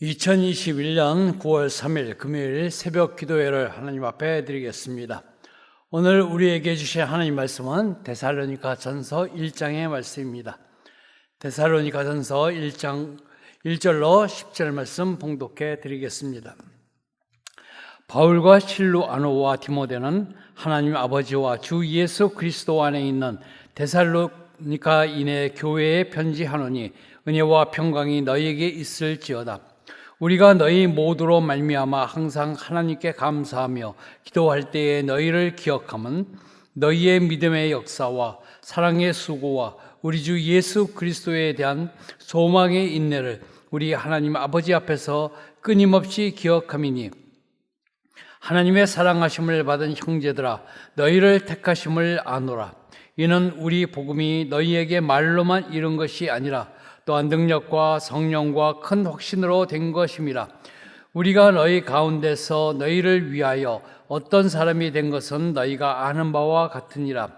2021년 9월 3일 금요일 새벽 기도회를 하나님 앞에 드리겠습니다. 오늘 우리에게 주신 하나님 말씀은 데살로니가전서 1장의 말씀입니다. 데살로니가전서 1장 1절로 10절 말씀 봉독해 드리겠습니다. 바울과 실루아노와 디모데는 하나님 아버지와 주 예수 그리스도 안에 있는 데살로니가인의 교회에 편지하노니 은혜와 평강이 너희에게 있을지어다. 우리가 너희 모두로 말미암아 항상 하나님께 감사하며 기도할 때에 너희를 기억함은 너희의 믿음의 역사와 사랑의 수고와 우리 주 예수 그리스도에 대한 소망의 인내를 우리 하나님 아버지 앞에서 끊임없이 기억함이니 하나님의 사랑하심을 받은 형제들아 너희를 택하심을 아노라. 이는 우리 복음이 너희에게 말로만 이른 것이 아니라 또한 능력과 성령과 큰 확신으로 된 것임이라. 우리가 너희 가운데서 너희를 위하여 어떤 사람이 된 것은 너희가 아는 바와 같으니라.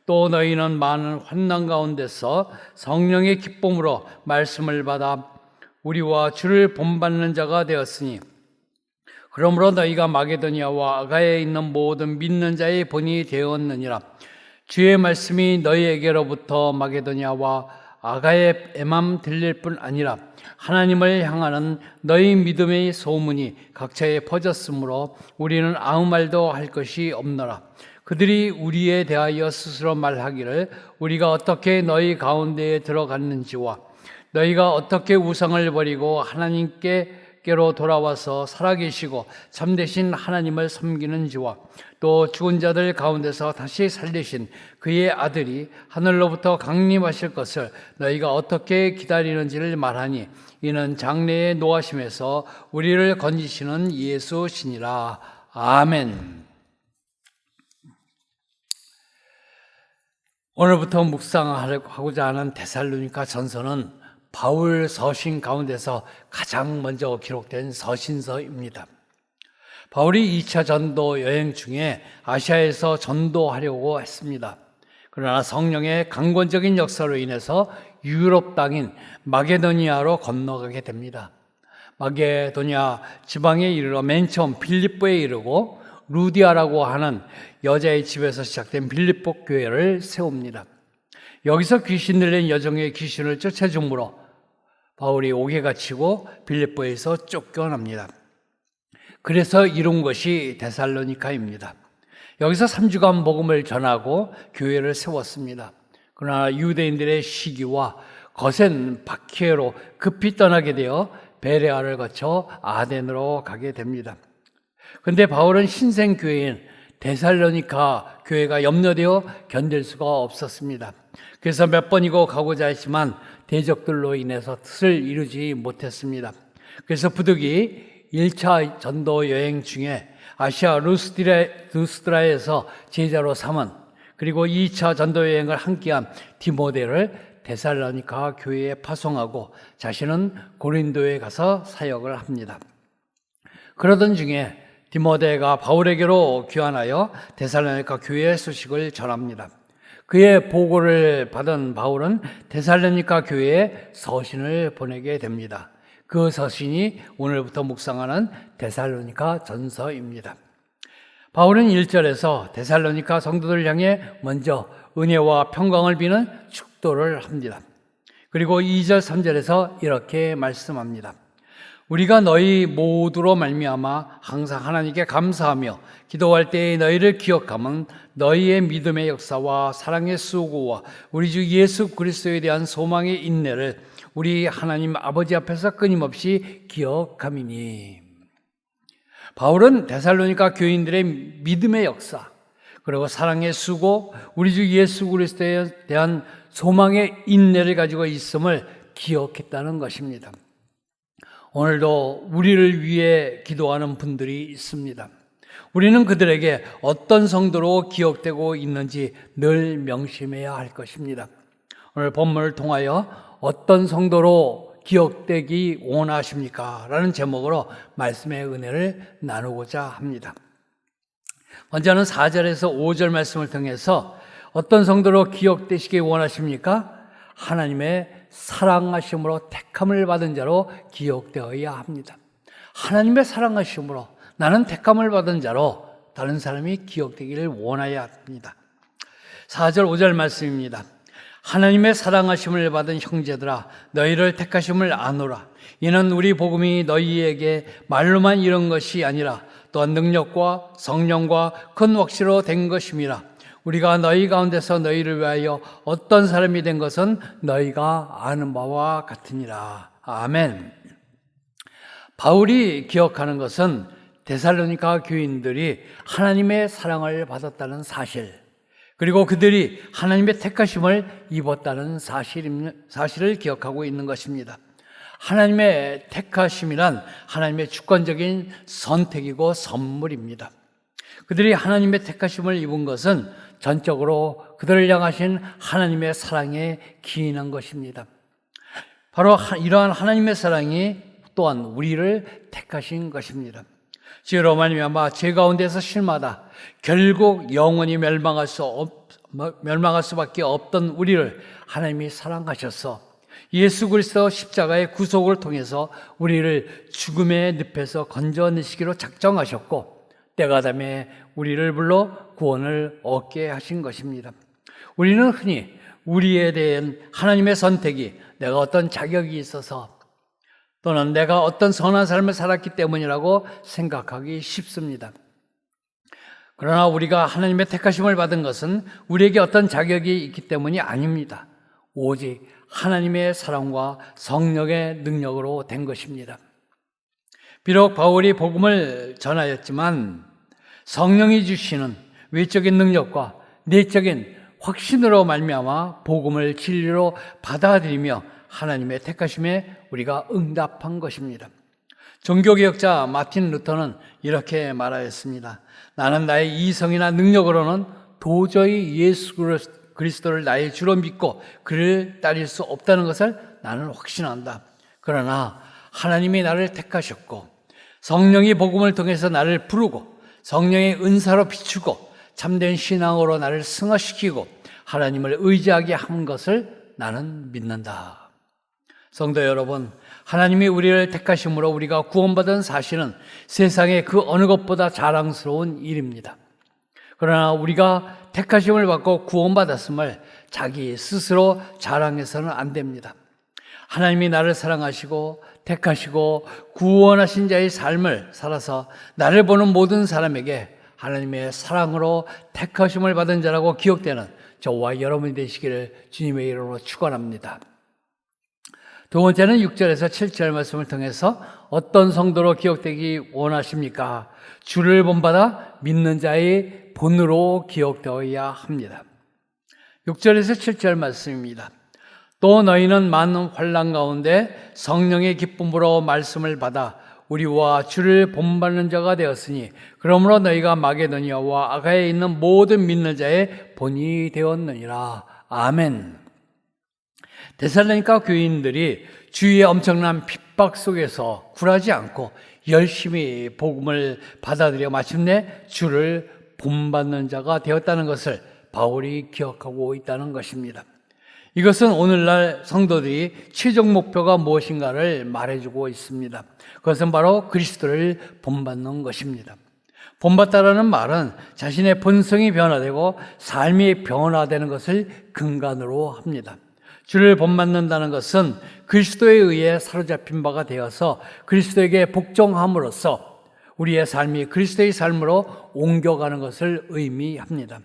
또 너희는 많은 환난 가운데서 성령의 기쁨으로 말씀을 받아 우리와 주를 본받는 자가 되었으니 그러므로 너희가 마게도니아와 아가야에 있는 모든 믿는 자의 본이 되었느니라. 주의 말씀이 너희에게로부터 마게도니아와 아가야에만 들릴 뿐 아니라 하나님을 향하는 너희 믿음의 소문이 각처에 퍼졌으므로 우리는 아무 말도 할 것이 없노라. 그들이 우리에 대하여 스스로 말하기를 우리가 어떻게 너희 가운데에 들어갔는지와 너희가 어떻게 우상을 버리고 하나님께로 돌아와서 살아계시고 참되신 하나님을 섬기는지와 또 죽은 자들 가운데서 다시 살리신 그의 아들이 하늘로부터 강림하실 것을 너희가 어떻게 기다리는지를 말하니 이는 장래의 노하심에서 우리를 건지시는 예수시니라. 아멘. 오늘부터 묵상하고자 하는 데살로니가 전서는 바울 서신 가운데서 가장 먼저 기록된 서신서입니다. 바울이 2차 전도 여행 중에 아시아에서 전도하려고 했습니다. 그러나 성령의 강권적인 역사로 인해서 유럽 땅인 마게도니아로 건너가게 됩니다. 마게도니아 지방에 이르러 맨 처음 빌립보에 이르고 루디아라고 하는 여자의 집에서 시작된 빌립보 교회를 세웁니다. 여기서 귀신 들린 여종의 귀신을 쫓아줌으로 바울이 옥에 갇히고 빌립보에서 쫓겨납니다. 그래서 이룬 것이 데살로니가입니다. 여기서 3주간 복음을 전하고 교회를 세웠습니다. 그러나 유대인들의 시기와 거센 박해로 급히 떠나게 되어 베레아를 거쳐 아덴으로 가게 됩니다. 그런데 바울은 신생교회인 데살로니가 교회가 염려되어 견딜 수가 없었습니다. 그래서 몇 번이고 가고자 했지만 대적들로 인해서 뜻을 이루지 못했습니다. 그래서 부득이 1차 전도 여행 중에 아시아 루스드라에서 제자로 삼은 그리고 2차 전도 여행을 함께한 디모데를 데살로니가 교회에 파송하고 자신은 고린도에 가서 사역을 합니다. 그러던 중에 디모데가 바울에게로 귀환하여 데살로니가 교회의 소식을 전합니다. 그의 보고를 받은 바울은 데살로니가 교회에 서신을 보내게 됩니다. 그 서신이 오늘부터 묵상하는 데살로니가 전서입니다. 바울은 1절에서 데살로니가 성도들 향해 먼저 은혜와 평강을 비는 축도를 합니다. 그리고 2절, 3절에서 이렇게 말씀합니다. 우리가 너희 모두로 말미암아 항상 하나님께 감사하며 기도할 때에 너희를 기억함은 너희의 믿음의 역사와 사랑의 수고와 우리 주 예수 그리스도에 대한 소망의 인내를 우리 하나님 아버지 앞에서 끊임없이 기억함이니. 바울은 데살로니가 교인들의 믿음의 역사 그리고 사랑의 수고 우리 주 예수 그리스도에 대한 소망의 인내를 가지고 있음을 기억했다는 것입니다. 오늘도 우리를 위해 기도하는 분들이 있습니다. 우리는 그들에게 어떤 성도로 기억되고 있는지 늘 명심해야 할 것입니다. 오늘 본문을 통하여 어떤 성도로 기억되기 원하십니까? 라는 제목으로 말씀의 은혜를 나누고자 합니다. 먼저는 4절에서 5절 말씀을 통해서 어떤 성도로 기억되시기 원하십니까? 하나님의 사랑하심으로 택함을 받은 자로 기억되어야 합니다. 하나님의 사랑하심으로 나는 택함을 받은 자로 다른 사람이 기억되기를 원해야 합니다. 4절 5절 말씀입니다. 하나님의 사랑하심을 받은 형제들아 너희를 택하심을 아노라. 이는 우리 복음이 너희에게 말로만 이런 것이 아니라 또한 능력과 성령과 큰 확신으로 된 것임이라. 우리가 너희 가운데서 너희를 위하여 어떤 사람이 된 것은 너희가 아는 바와 같으니라. 아멘. 바울이 기억하는 것은 데살로니가 교인들이 하나님의 사랑을 받았다는 사실, 그리고 그들이 하나님의 택하심을 입었다는 사실을 기억하고 있는 것입니다. 하나님의 택하심이란 하나님의 주권적인 선택이고 선물입니다. 그들이 하나님의 택하심을 입은 것은 전적으로 그들을 향하신 하나님의 사랑에 기인한 것입니다. 바로 이러한 하나님의 사랑이 또한 우리를 택하신 것입니다. 죄로 말미암아 죄 가운데서 실마다 결국 영원히 멸망할 수밖에 없던 우리를 하나님이 사랑하셔서 예수 그리스도 십자가의 구속을 통해서 우리를 죽음의 늪에서 건져내시기로 작정하셨고 때가 되매 우리를 불러 구원을 얻게 하신 것입니다. 우리는 흔히 우리에 대한 하나님의 선택이 내가 어떤 자격이 있어서 또는 내가 어떤 선한 삶을 살았기 때문이라고 생각하기 쉽습니다. 그러나 우리가 하나님의 택하심을 받은 것은 우리에게 어떤 자격이 있기 때문이 아닙니다. 오직 하나님의 사랑과 성령의 능력으로 된 것입니다. 비록 바울이 복음을 전하였지만 성령이 주시는 외적인 능력과 내적인 확신으로 말미암아 복음을 진리로 받아들이며 하나님의 택하심에 우리가 응답한 것입니다. 종교개혁자 마틴 루터는 이렇게 말하였습니다. 나는 나의 이성이나 능력으로는 도저히 예수 그리스도를 나의 주로 믿고 그를 따를 수 없다는 것을 나는 확신한다. 그러나 하나님이 나를 택하셨고 성령이 복음을 통해서 나를 부르고 성령의 은사로 비추고 참된 신앙으로 나를 승화시키고 하나님을 의지하게 한 것을 나는 믿는다. 성도 여러분, 하나님이 우리를 택하심으로 우리가 구원받은 사실은 세상의 그 어느 것보다 자랑스러운 일입니다. 그러나 우리가 택하심을 받고 구원받았음을 자기 스스로 자랑해서는 안 됩니다. 하나님이 나를 사랑하시고 택하시고 구원하신 자의 삶을 살아서 나를 보는 모든 사람에게 하나님의 사랑으로 택하심을 받은 자라고 기억되는 저와 여러분이 되시기를 주님의 이름으로 축원합니다. 두 번째는 6절에서 7절 말씀을 통해서 어떤 성도로 기억되기 원하십니까? 주를 본받아 믿는 자의 본으로 기억되어야 합니다. 6절에서 7절 말씀입니다. 또 너희는 많은 환난 가운데 성령의 기쁨으로 말씀을 받아 우리와 주를 본받는 자가 되었으니 그러므로 너희가 마게도니아와 아가야에 있는 모든 믿는 자의 본이 되었느니라. 아멘. 데살로니가 교인들이 주위의 엄청난 핍박 속에서 굴하지 않고 열심히 복음을 받아들여 마침내 주를 본받는 자가 되었다는 것을 바울이 기억하고 있다는 것입니다. 이것은 오늘날 성도들이 최종 목표가 무엇인가를 말해주고 있습니다. 그것은 바로 그리스도를 본받는 것입니다. 본받다라는 말은 자신의 본성이 변화되고 삶이 변화되는 것을 근간으로 합니다. 주를 본받는다는 것은 그리스도에 의해 사로잡힌 바가 되어서 그리스도에게 복종함으로써 우리의 삶이 그리스도의 삶으로 옮겨가는 것을 의미합니다.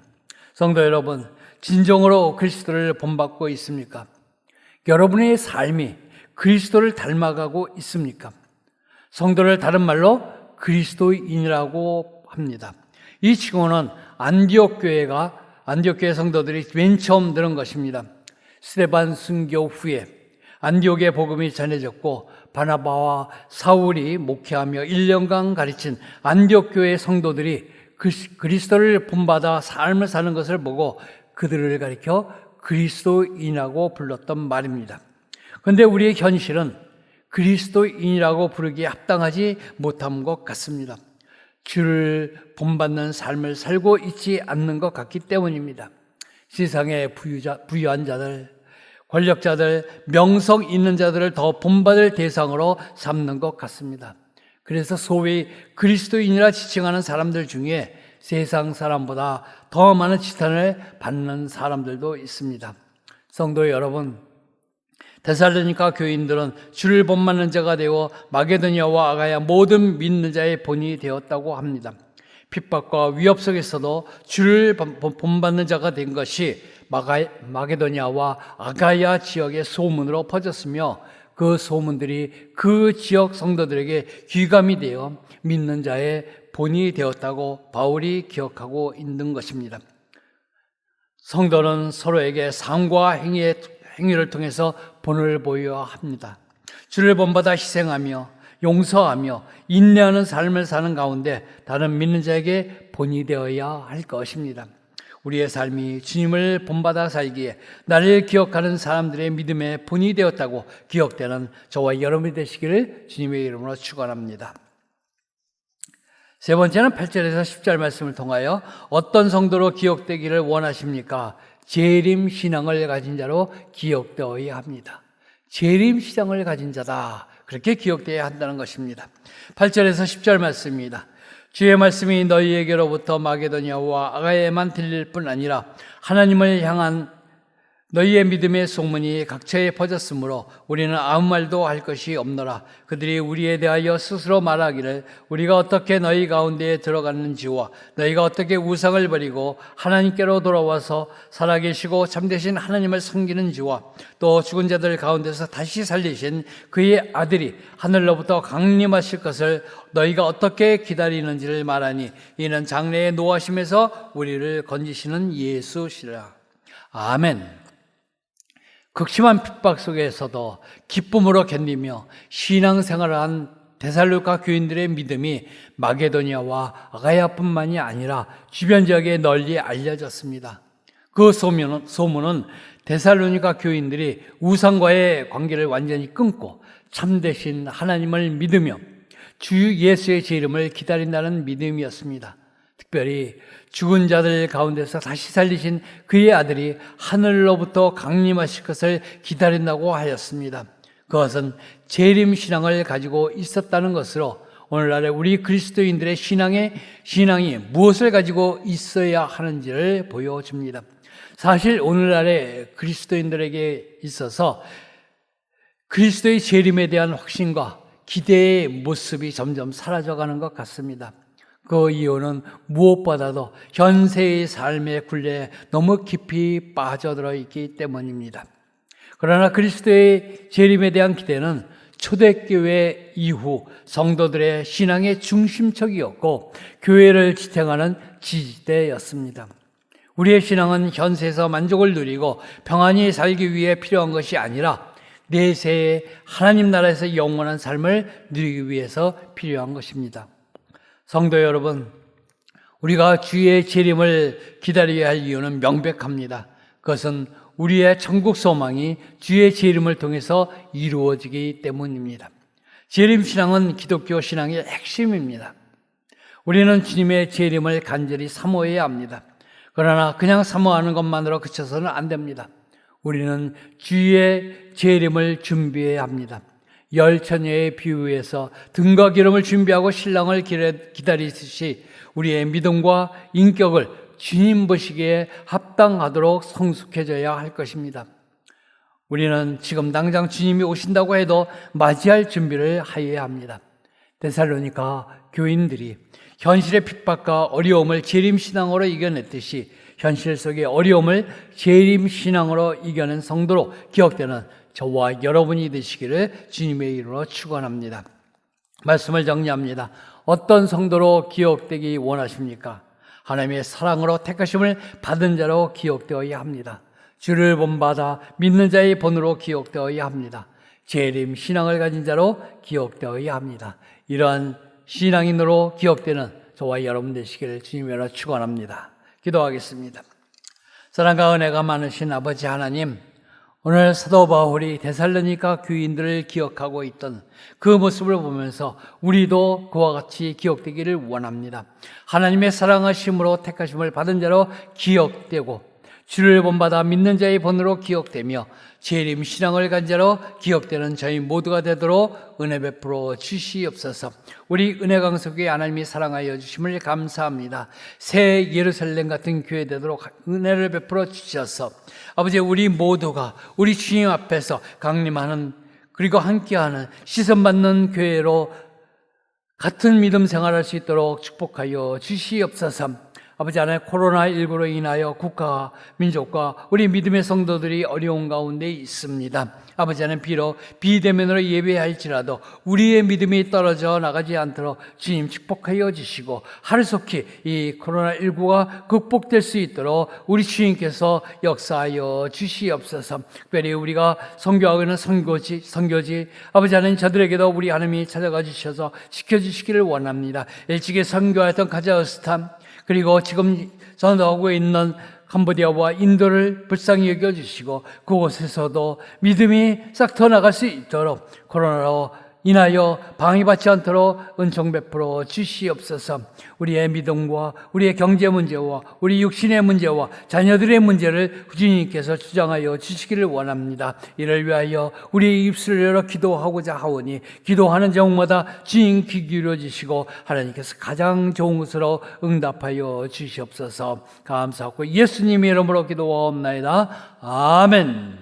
성도 여러분, 진정으로 그리스도를 본받고 있습니까? 여러분의 삶이 그리스도를 닮아가고 있습니까? 성도를 다른 말로 그리스도인이라고 합니다. 이 칭호는 안디옥 교회 성도들이 맨 처음 들은 것입니다. 스데반 순교 후에 안디옥의 복음이 전해졌고 바나바와 사울이 목회하며 1년간 가르친 안디옥 교회 성도들이 그리스도를 본받아 삶을 사는 것을 보고 그들을 가리켜 그리스도인이라고 불렀던 말입니다. 그런데 우리의 현실은 그리스도인이라고 부르기에 합당하지 못한 것 같습니다. 주를 본받는 삶을 살고 있지 않는 것 같기 때문입니다. 세상의 부유한 자들, 권력자들, 명성 있는 자들을 더 본받을 대상으로 삼는 것 같습니다. 그래서 소위 그리스도인이라 지칭하는 사람들 중에 세상 사람보다 더 많은 지탄을 받는 사람들도 있습니다. 성도 여러분, 데살로니가 교인들은 주를 본받는 자가 되어 마게도니아와 아가야 모든 믿는 자의 본이 되었다고 합니다. 핍박과 위협 속에서도 주를 본받는 자가 된 것이 마게도니아와 아가야 지역의 소문으로 퍼졌으며 그 소문들이 그 지역 성도들에게 귀감이 되어 믿는 자의 본이 되었다고 바울이 기억하고 있는 것입니다. 성도는 서로에게 삶과 행위를 통해서 본을 보여야 합니다. 주를 본받아 희생하며 용서하며 인내하는 삶을 사는 가운데 다른 믿는 자에게 본이 되어야 할 것입니다. 우리의 삶이 주님을 본받아 살기에 나를 기억하는 사람들의 믿음의 본이 되었다고 기억되는 저와 여러분이 되시기를 주님의 이름으로 축원합니다. 세 번째는 8절에서 10절 말씀을 통하여 어떤 성도로 기억되기를 원하십니까? 재림 신앙을 가진 자로 기억되어야 합니다. 재림 신앙을 가진 자다, 그렇게 기억되어야 한다는 것입니다. 8절에서 10절 말씀입니다. 주의 말씀이 너희에게로부터 마게도니아와 아가야에만 들릴 뿐 아니라 하나님을 향한 너희의 믿음의 소문이 각처에 퍼졌으므로 우리는 아무 말도 할 것이 없노라. 그들이 우리에 대하여 스스로 말하기를 우리가 어떻게 너희 가운데에 들어갔는지와 너희가 어떻게 우상을 버리고 하나님께로 돌아와서 살아계시고 참되신 하나님을 섬기는지와 또 죽은 자들 가운데서 다시 살리신 그의 아들이 하늘로부터 강림하실 것을 너희가 어떻게 기다리는지를 말하니 이는 장래의 노하심에서 우리를 건지시는 예수시라. 아멘. 극심한 핍박 속에서도 기쁨으로 견디며 신앙생활을 한 데살로니가 교인들의 믿음이 마게도니아와 아가야뿐만이 아니라 주변 지역에 널리 알려졌습니다. 그 소문은 데살로니가 교인들이 우상과의 관계를 완전히 끊고 참되신 하나님을 믿으며 주 예수의 제 이름을 기다린다는 믿음이었습니다. 특별히 죽은 자들 가운데서 다시 살리신 그의 아들이 하늘로부터 강림하실 것을 기다린다고 하였습니다. 그것은 재림 신앙을 가지고 있었다는 것으로 오늘날의 우리 그리스도인들의 신앙이 무엇을 가지고 있어야 하는지를 보여줍니다. 사실 오늘날의 그리스도인들에게 있어서 그리스도의 재림에 대한 확신과 기대의 모습이 점점 사라져가는 것 같습니다. 그 이유는 무엇보다도 현세의 삶의 굴레에 너무 깊이 빠져들어 있기 때문입니다. 그러나 그리스도의 재림에 대한 기대는 초대교회 이후 성도들의 신앙의 중심척이었고 교회를 지탱하는 지지대였습니다. 우리의 신앙은 현세에서 만족을 누리고 평안히 살기 위해 필요한 것이 아니라 내세의 하나님 나라에서 영원한 삶을 누리기 위해서 필요한 것입니다. 성도 여러분, 우리가 주의 재림을 기다려야 할 이유는 명백합니다. 그것은 우리의 천국 소망이 주의 재림을 통해서 이루어지기 때문입니다. 재림 신앙은 기독교 신앙의 핵심입니다. 우리는 주님의 재림을 간절히 사모해야 합니다. 그러나 그냥 사모하는 것만으로 그쳐서는 안 됩니다. 우리는 주의 재림을 준비해야 합니다. 열처녀의 비유에서 등과 기름을 준비하고 신랑을 기다리듯이 우리의 믿음과 인격을 주님 보시기에 합당하도록 성숙해져야 할 것입니다. 우리는 지금 당장 주님이 오신다고 해도 맞이할 준비를 하여야 합니다. 데살로니가 교인들이 현실의 핍박과 어려움을 재림신앙으로 이겨냈듯이 현실 속의 어려움을 재림신앙으로 이겨낸 성도로 기억되는 저와 여러분이 되시기를 주님의 이름으로 축원합니다. 말씀을 정리합니다. 어떤 성도로 기억되기 원하십니까? 하나님의 사랑으로 택하심을 받은 자로 기억되어야 합니다. 주를 본받아 믿는 자의 본으로 기억되어야 합니다. 재림 신앙을 가진 자로 기억되어야 합니다. 이러한 신앙인으로 기억되는 저와 여러분 되시기를 주님으로 축원합니다. 기도하겠습니다. 사랑과 은혜가 많으신 아버지 하나님, 오늘 사도 바울이 데살로니가 교인들을 기억하고 있던 그 모습을 보면서 우리도 그와 같이 기억되기를 원합니다. 하나님의 사랑하심으로 택하심을 받은 자로 기억되고 주를 본받아 믿는 자의 본으로 기억되며 재림 신앙을 간자로 기억되는 저희 모두가 되도록 은혜 베풀어 주시옵소서. 우리 은혜강석교회 하나님이 사랑하여 주심을 감사합니다. 새 예루살렘 같은 교회 되도록 은혜를 베풀어 주셔서 아버지, 우리 모두가 우리 주님 앞에서 강림하는, 그리고 함께하는, 시선받는 교회로 같은 믿음 생활할 수 있도록 축복하여 주시옵소서. 아버지 하나님, 코로나19로 인하여 국가와 민족과 우리 믿음의 성도들이 어려운 가운데 있습니다. 아버지 하나님, 비록 비대면으로 예배할지라도 우리의 믿음이 떨어져 나가지 않도록 주님 축복하여 주시고, 하루속히 이 코로나19가 극복될 수 있도록 우리 주님께서 역사하여 주시옵소서. 특별히 우리가 선교하고 있는 선교지 아버지 하나님, 저들에게도 우리 하나님이 찾아가 주셔서 지켜주시기를 원합니다. 일찍이 선교하였던 카자흐스탄, 그리고 지금 전도하고 있는 캄보디아와 인도를 불쌍히 여겨주시고, 그곳에서도 믿음이 싹 터나갈 수 있도록 코로나로 인하여 방해받지 않도록 은총 베풀어 주시옵소서. 우리의 믿음과 우리의 경제 문제와 우리 육신의 문제와 자녀들의 문제를 주님께서 주장하여 주시기를 원합니다. 이를 위하여 우리의 입술을 열어 기도하고자 하오니, 기도하는 제목마다 주님 귀 기울여 주시고 하나님께서 가장 좋은 것으로 응답하여 주시옵소서. 감사하고 예수님의 이름으로 기도하옵나이다. 아멘.